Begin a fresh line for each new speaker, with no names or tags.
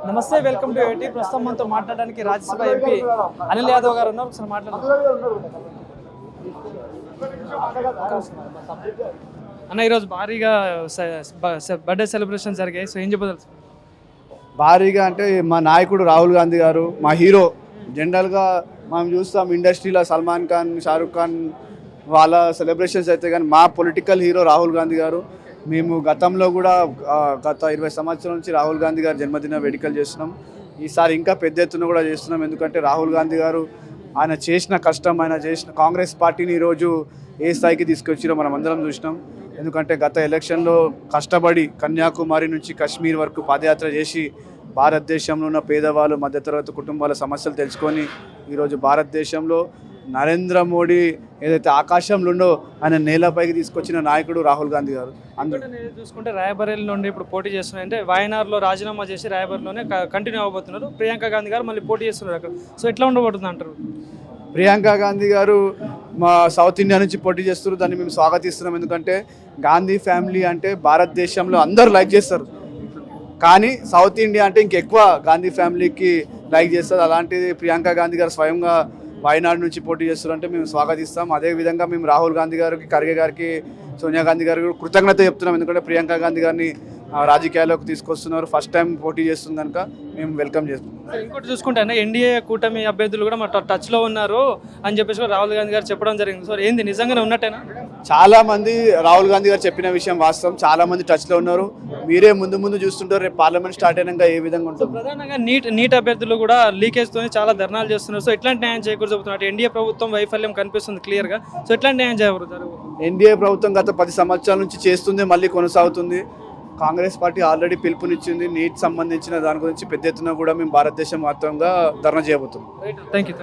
నమస్తే, welcome to ఏటీ. ప్రస్తుతం మనతో మాట్లాడడానికి రాజ్యసభ ఎంపీ అనిల్ యాదవ్ గారు ఉన్నారు. ఒకసారి అన్న, ఈరోజు భారీగా బర్త్డే సెలబ్రేషన్ జరిగాయి. సో ఏం చెప్పదలు?
భారీగా అంటే మా నాయకుడు రాహుల్ గాంధీ గారు మా హీరో. జనరల్గా మనం చూస్తాం ఇండస్ట్రీలో సల్మాన్ ఖాన్, షారుఖ్ ఖాన్ వాళ్ళ సెలబ్రేషన్స్ అయితే, కానీ మా పొలిటికల్ హీరో రాహుల్ గాంధీ గారు. మేము గతంలో కూడా గత 20 సంవత్సరాల నుంచి రాహుల్ గాంధీ గారు జన్మదిన వేడుకలు చేస్తున్నాం. ఈసారి ఇంకా పెద్ద ఎత్తున కూడా చేస్తున్నాం. ఎందుకంటే రాహుల్ గాంధీ గారు ఆయన చేసిన కష్టం, ఆయన చేసిన కాంగ్రెస్ పార్టీని ఈరోజు ఏ స్థాయికి తీసుకొచ్చిరో మనం అందరం చూసినాం. ఎందుకంటే గత ఎలక్షన్లో కష్టపడి కన్యాకుమారి నుంచి కాశ్మీర్ వరకు పాదయాత్ర చేసి భారతదేశంలో ఉన్న పేదవాళ్ళు, మధ్యతరగతి కుటుంబాల సమస్యలు తెలుసుకొని ఈరోజు భారతదేశంలో నరేంద్ర మోడీ ఏదైతే ఆకాశంలో ఉండో ఆయన నేలపైకి తీసుకొచ్చిన నాయకుడు రాహుల్ గాంధీ గారు.
అందులో చూసుకుంటే రాయబరేలీ నుండి ఇప్పుడు పోటీ చేస్తున్నారు. అంటే వాయనాడ్లో రాజీనామా చేసి రాయబరేలీలోనే కంటిన్యూ అవబోతున్నారు. ప్రియాంక గాంధీ గారు మళ్ళీ పోటీ చేస్తున్నారు అక్కడ. సో ఎట్లా ఉండబోతుంది అంటారు?
ప్రియాంక గాంధీ గారు మా సౌత్ ఇండియా నుంచి పోటీ చేస్తున్నారు. దాన్ని మేము స్వాగతిస్తున్నాం. ఎందుకంటే గాంధీ ఫ్యామిలీ అంటే భారతదేశంలో అందరూ లైక్ చేస్తారు, కానీ సౌత్ ఇండియా అంటే ఇంకెక్కువ గాంధీ ఫ్యామిలీకి లైక్ చేస్తారు. అలాంటిది ప్రియాంక గాంధీ గారు స్వయంగా వాయనాడు నుంచి పోటీ చేస్తున్నారంటే మేము స్వాగతిస్తాం. అదేవిధంగా మేము రాహుల్ గాంధీ గారికి, ఖర్గే గారికి, సోనియా గాంధీ గారికి కృతజ్ఞత చెప్తున్నాం. ఎందుకంటే ప్రియాంక గాంధీ గారిని రాజకీయాల్లోకి తీసుకొస్తున్నారు. ఫస్ట్ టైం పోటీ చేస్తుంది కనుక మేము వెల్కమ్ చేస్తున్నాం.
ఇంకోటి చూసుకుంటే ఎన్డీఏ కూటమి అభ్యర్థులు కూడా మా టచ్లో ఉన్నారు అని చెప్పేసి రాహుల్ గాంధీ గారు చెప్పడం జరిగింది. సో ఏంది నిజంగానే ఉన్నట్టేనా?
చాలా మంది రాహుల్ గాంధీ గారు చెప్పిన విషయం వాస్తవం. చాలా మంది టచ్లో ఉన్నారు. మీరే ముందు చూస్తుంటారు రేపు పార్లమెంట్ స్టార్ట్ అయినాక ఏ విధంగా ఉంటుంది.
ప్రధానంగా నీట్ అభ్యర్థులు కూడా లీకేజ్తో చాలా ధర్నాలు చేస్తున్నారు. సో ఎట్లాంటి న్యాయం చేకూరుతున్నారు? ఎన్డీఏ ప్రభుత్వం వైఫల్యం కనిపిస్తుంది క్లియర్గా. సో ఎట్లాంటి న్యాయం చేయకూడదు?
ఎన్డీఏ ప్రభుత్వం గత 10 సంవత్సరాల నుంచి చేస్తుంది, మళ్ళీ కొనసాగుతుంది. కాంగ్రెస్ పార్టీ ఆల్రెడీ పిలుపునిచ్చింది. నీట్ సంబంధించిన దాని గురించి పెద్ద ఎత్తున కూడా మేము భారతదేశం వ్యాప్తంగా ధర్నా చేయబోతున్నాం.
Thank you.